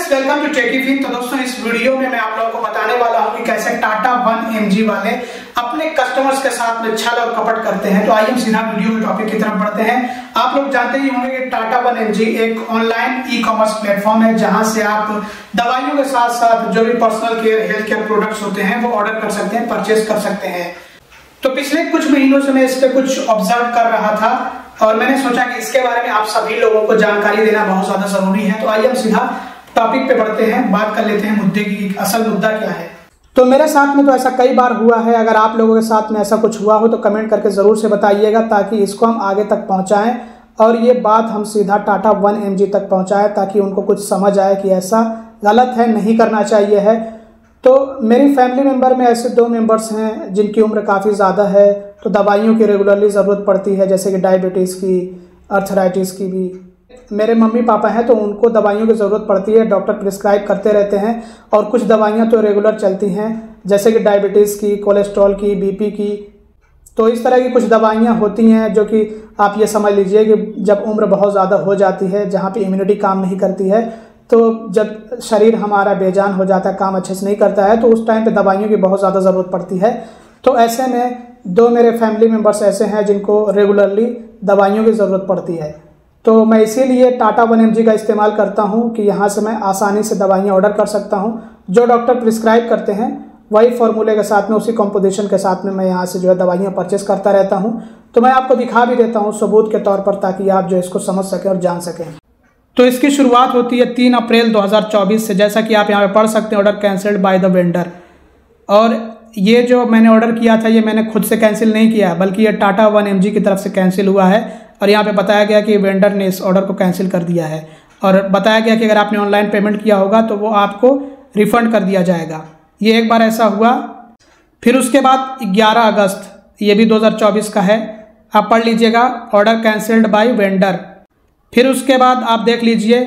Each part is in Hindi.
Friends, welcome to टेकीफिन। तो दोस्तों, इस वीडियो में मैं आप लोगों को बताने वाला हूं कि कैसे टाटा 1mg वाले अपने कस्टमर्स के साथ में छल और कपट करते हैं। तो आइए हम सीधा वीडियो में टॉपिक की तरफ बढ़ते हैं। आप लोग जानते ही होंगे कि टाटा 1mg एक ऑनलाइन ई कॉमर्स प्लेटफॉर्म है, जहां से आप दवाइयों के साथ साथ जो भी personal care, health care products होते हैं वो ऑर्डर कर सकते हैं, परचेज कर सकते हैं। तो पिछले कुछ महीनों से मैं इस पे कुछ ऑब्जर्व कर रहा था और मैंने सोचा कि इसके बारे में आप सभी लोगों को जानकारी देना बहुत ज्यादा जरूरी है। तो आइए हम सीधा टॉपिक पे बढ़ते हैं, बात कर लेते हैं मुद्दे की, असल मुद्दा क्या है। तो मेरे साथ में तो ऐसा कई बार हुआ है। अगर आप लोगों के साथ में ऐसा कुछ हुआ हो तो कमेंट करके जरूर से बताइएगा, ताकि इसको हम आगे तक पहुंचाएं और ये बात हम सीधा टाटा 1mg तक पहुंचाएं, ताकि उनको कुछ समझ आए कि ऐसा गलत है, नहीं करना चाहिए है। तो मेरी फैमिली मेंबर में ऐसे 2 मेंबर्स हैं जिनकी उम्र काफ़ी ज़्यादा है, तो दवाइयों की रेगुलरली ज़रूरत पड़ती है, जैसे कि डायबिटीज़ की, अर्थराइटिस की भी। मेरे मम्मी पापा हैं तो उनको दवाइयों की ज़रूरत पड़ती है, डॉक्टर प्रिस्क्राइब करते रहते हैं। और कुछ दवाइयाँ तो रेगुलर चलती हैं, जैसे कि डायबिटीज़ की, कोलेस्ट्रॉल की, बीपी की। तो इस तरह की कुछ दवाइयाँ होती हैं जो कि आप ये समझ लीजिए कि जब उम्र बहुत ज़्यादा हो जाती है, जहाँ पे इम्यूनिटी काम नहीं करती है, तो जब शरीर हमारा बेजान हो जाता है, काम अच्छे से नहीं करता है, तो उस टाइम पे दवाइयों की बहुत ज़्यादा ज़रूरत पड़ती है। तो ऐसे में 2 मेरे फैमिली मेम्बर्स ऐसे हैं जिनको रेगुलरली दवाइयों की ज़रूरत पड़ती है। तो मैं इसीलिए टाटा 1mg का इस्तेमाल करता हूं कि यहाँ से मैं आसानी से दवाइयाँ ऑर्डर कर सकता हूं। जो डॉक्टर प्रिस्क्राइब करते हैं वही फॉर्मूले के साथ में, उसी कॉम्पोजिशन के साथ में मैं यहाँ से जो है दवाइयाँ परचेस करता रहता हूँ। तो मैं आपको दिखा भी देता हूँ सबूत के तौर पर, ताकि आप जो इसको समझ सकें और जान सकें। तो इसकी शुरुआत होती है 3 अप्रैल 2024 से, जैसा कि आप यहाँ पे पढ़ सकते हैं, order cancelled by the vendor. और ये जो मैंने ऑर्डर किया था, ये मैंने खुद से कैंसिल नहीं किया, बल्कि ये टाटा 1mg की तरफ से कैंसिल हुआ है। और यहाँ पे बताया गया कि वेंडर ने इस ऑर्डर को कैंसिल कर दिया है, और बताया गया कि अगर आपने ऑनलाइन पेमेंट किया होगा तो वो आपको रिफंड कर दिया जाएगा। ये एक बार ऐसा हुआ। फिर उसके बाद 11 अगस्त, ये भी 2024 का है, आप पढ़ लीजिएगा, ऑर्डर कैंसिल्ड बाय वेंडर। फिर उसके बाद आप देख लीजिए,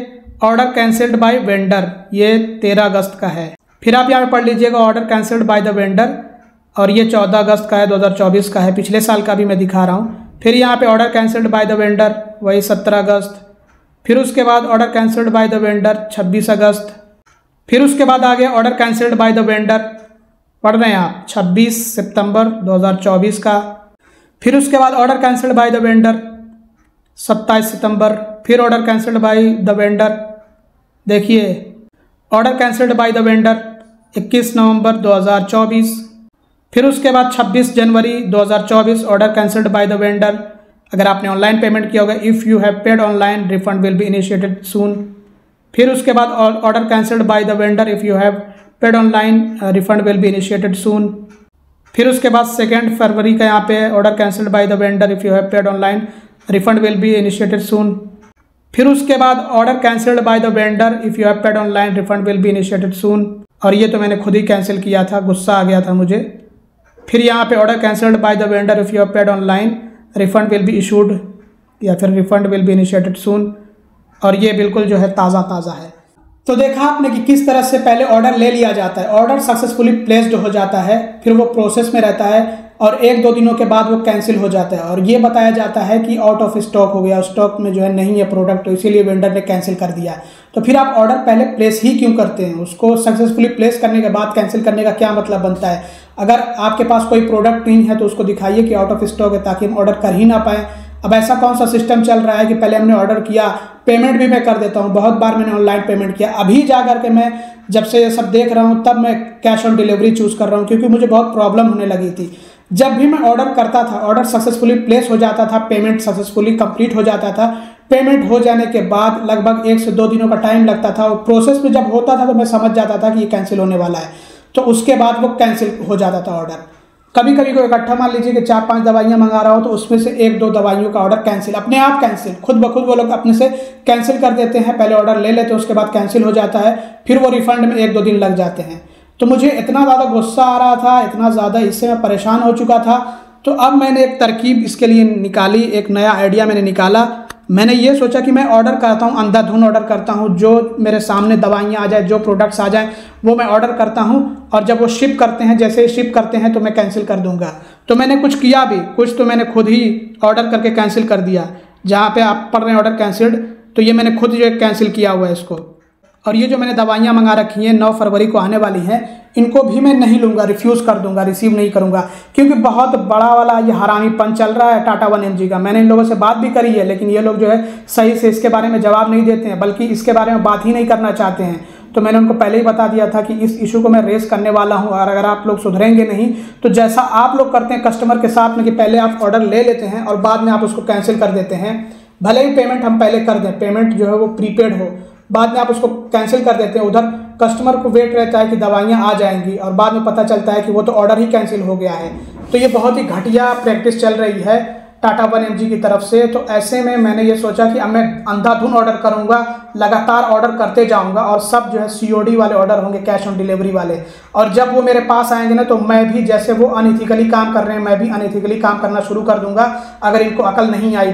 ऑर्डर कैंसिल्ड बाय वेंडर, ये 13 अगस्त का है। फिर आप यहाँ पे पढ़ लीजिएगा, order cancelled by the vendor, और ये 14 अगस्त का है, 2024 का है, पिछले साल का भी मैं दिखा रहा हूँ। फिर यहाँ पे order cancelled by the vendor, वही 17 अगस्त। फिर उसके बाद order cancelled by the vendor 26 अगस्त। फिर उसके बाद आ गया order cancelled by the vendor, पढ़ रहे हैं आप, 26 सितंबर 2024 का। फिर उसके बाद order cancelled by the vendor 27 सितंबर। फिर order cancelled by the vendor, देखिए, order cancelled by the vendor 21 नवंबर 2024। फिर उसके बाद 26 जनवरी 2024, order cancelled by the vendor. अगर आपने ऑनलाइन पेमेंट किया होगा, if you have paid online, refund will be initiated soon. फिर उसके बाद order cancelled by the vendor, if you have paid online, refund will be initiated soon. फिर उसके बाद 2 फरवरी का यहाँ पे order cancelled by the vendor, if you have paid online, refund will be initiated soon. फिर उसके बाद order cancelled by the vendor, if you have paid online, refund will be initiated soon. और ये तो मैंने खुद ही कैंसिल किया था, गुस्सा आ गया था मुझे। फिर यहाँ पे order cancelled by the vendor, if you have paid online, refund will be issued, या फिर refund will be initiated soon. और ये बिल्कुल जो है ताज़ा है। तो देखा आपने कि किस तरह से पहले ऑर्डर ले लिया जाता है, ऑर्डर सक्सेसफुली प्लेस्ड हो जाता है, फिर वो प्रोसेस में रहता है और 1-2 दिनों के बाद वो कैंसिल हो जाता है, और ये बताया जाता है कि आउट ऑफ स्टॉक हो गया, स्टॉक में जो है नहीं है प्रोडक्ट, तो इसीलिए वेंडर ने कैंसिल कर दिया। तो फिर आप ऑर्डर पहले प्लेस ही क्यों करते हैं? उसको सक्सेसफुली प्लेस करने के बाद कैंसिल करने का क्या मतलब बनता है? अगर आपके पास कोई प्रोडक्ट नहीं है तो उसको दिखाइए कि आउट ऑफ स्टॉक है, ताकि हम ऑर्डर कर ही ना पाएँ। अब ऐसा कौन सा सिस्टम चल रहा है कि पहले हमने ऑर्डर किया, पेमेंट भी मैं कर देता हूँ, बहुत बार मैंने ऑनलाइन पेमेंट किया। अभी जा करके मैं जब से ये सब देख रहा हूँ, तब मैं कैश ऑन डिलीवरी चूज़ कर रहा हूँ, क्योंकि मुझे बहुत प्रॉब्लम होने लगी थी। जब भी मैं ऑर्डर करता था, ऑर्डर सक्सेसफुली प्लेस हो जाता था, पेमेंट सक्सेसफुली कंप्लीट हो जाता था, पेमेंट हो जाने के बाद लगभग 1 से 2 दिनों का टाइम लगता था, और प्रोसेस में जब होता था तो मैं समझ जाता था कि ये कैंसिल होने वाला है, तो उसके बाद वो कैंसिल हो जाता था ऑर्डर। कभी कभी कोई इकट्ठा मान लीजिए कि 4-5 दवाइयाँ मंगा रहा हो, तो उसमें से 1-2 दवाइयों का ऑर्डर कैंसिल, अपने आप कैंसिल, खुद ब खुद वो लोग अपने से कैंसिल कर देते हैं। पहले ऑर्डर ले लेते हैं, उसके बाद कैंसिल हो जाता है, फिर वो रिफंड में 1-2 दिन लग जाते हैं। तो मुझे इतना ज़्यादा गुस्सा आ रहा था, इतना ज़्यादा इससे मैं परेशान हो चुका था। तो अब मैंने एक तरकीब इसके लिए निकाली, एक नया आइडिया मैंने निकाला। मैंने ये सोचा कि मैं ऑर्डर करता हूँ, अंधाधुन ऑर्डर करता हूँ, जो मेरे सामने दवाइयाँ आ जाए, जो प्रोडक्ट्स आ जाएँ वो मैं ऑर्डर करता हूँ, और जब वो शिप करते हैं, जैसे ही शिप करते हैं तो मैं कैंसिल कर दूंगा। तो मैंने कुछ किया भी, कुछ तो मैंने खुद ही ऑर्डर करके कैंसिल कर दिया। जहाँ पे आप पढ़ रहे हैं ऑर्डर कैंसिल्ड, तो ये मैंने खुद जो कैंसिल किया हुआ है इसको। और ये जो मैंने दवाइयाँ मंगा रखी हैं 9 फरवरी को आने वाली हैं, इनको भी मैं नहीं लूँगा, रिफ्यूज़ कर दूंगा, रिसीव नहीं करूँगा, क्योंकि बहुत बड़ा वाला ये हरामीपन चल रहा है टाटा 1mg का। मैंने इन लोगों से बात भी करी है, लेकिन ये लोग जो है सही से इसके बारे में जवाब नहीं देते हैं, बल्कि इसके बारे में बात ही नहीं करना चाहते हैं। तो मैंने उनको पहले ही बता दिया था कि इस इशू को मैं रेस करने वाला हूं, और अगर आप लोग सुधरेंगे नहीं तो जैसा आप लोग करते हैं कस्टमर के साथ में कि पहले आप ऑर्डर ले लेते हैं और बाद में आप उसको कैंसिल कर देते हैं, भले ही पेमेंट हम पहले कर दें, पेमेंट जो है वो प्रीपेड हो, बाद में आप उसको कैंसिल कर देते हैं। उधर कस्टमर को वेट रहता है कि दवाइयाँ आ जाएंगी और बाद में पता चलता है कि वो तो ऑर्डर ही कैंसिल हो गया है। तो ये बहुत ही घटिया प्रैक्टिस चल रही है टाटा 1mg की तरफ से। तो ऐसे में मैंने ये सोचा कि अब मैं अंधाधुन ऑर्डर करूंगा, लगातार ऑर्डर करते जाऊंगा, और सब जो है COD वाले ऑर्डर होंगे, कैश ऑन डिलीवरी वाले। और जब वो मेरे पास आएंगे ना, तो मैं भी जैसे वो अनइथिकली काम कर रहे हैं, मैं भी अनइथिकली काम करना शुरू कर दूंगा। अगर इनको अकल नहीं आई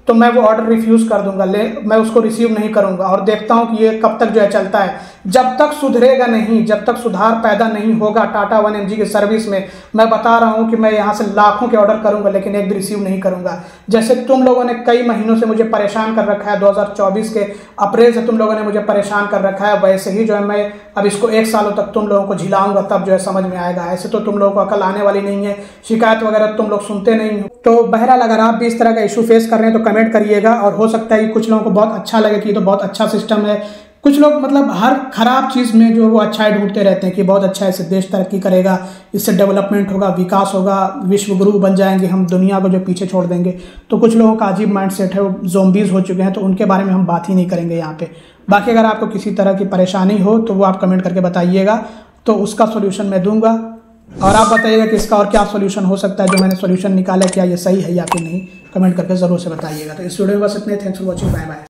तो मैं वो ऑर्डर रिफ्यूज़ कर दूंगा, मैं उसको रिसीव नहीं करूंगा। और देखता हूं कि ये कब तक जो है चलता है। जब तक सुधरेगा नहीं, जब तक सुधार पैदा नहीं होगा टाटा 1mg की सर्विस में, मैं बता रहा हूं कि मैं यहां से लाखों के ऑर्डर करूंगा, लेकिन एक भी रिसीव नहीं करूंगा। जैसे तुम लोगों ने कई महीनों से मुझे परेशान कर रखा है, 2024 के अप्रैल से तुम लोगों ने मुझे परेशान कर रखा है, वैसे ही जो है मैं अब इसको 1 सालों तक तुम लोगों को झिलाऊंगा, तब जो है समझ में आएगा। ऐसे तो तुम लोगों को अकल आने वाली नहीं है, शिकायत वगैरह तुम लोग सुनते नहीं हो। तो बहरहाल अगर आप भी इस तरह का इशू फेस कर रहे हैं तो कमेंट करिएगा, और हो सकता है कि कुछ लोगों को बहुत अच्छा लगे कि ये तो बहुत अच्छा सिस्टम है। कुछ लोग मतलब हर खराब चीज़ में जो वो अच्छाई ढूंढते रहते हैं कि बहुत अच्छा है, इससे देश तरक्की करेगा, इससे डेवलपमेंट होगा, विकास होगा, विश्व गुरु बन जाएंगे, हम दुनिया को जो पीछे छोड़ देंगे। तो कुछ लोगों का अजीब माइंड सेट है, वो ज़ोंबीज़ हो चुके हैं, तो उनके बारे में हम बात ही नहीं करेंगे यहाँ पे। बाकी अगर आपको किसी तरह की परेशानी हो तो वो आप कमेंट करके बताइएगा, तो उसका सोल्यूशन मैं दूंगा। और आप बताइएगा कि इसका और क्या सोल्यूशन हो सकता है, जो मैंने सोल्यूशन निकाला, क्या ये सही है या फिर नहीं, कमेंट करके ज़रूर से बताइएगा। तो इस वीडियो में बस इतने, thanks for watching, bye bye.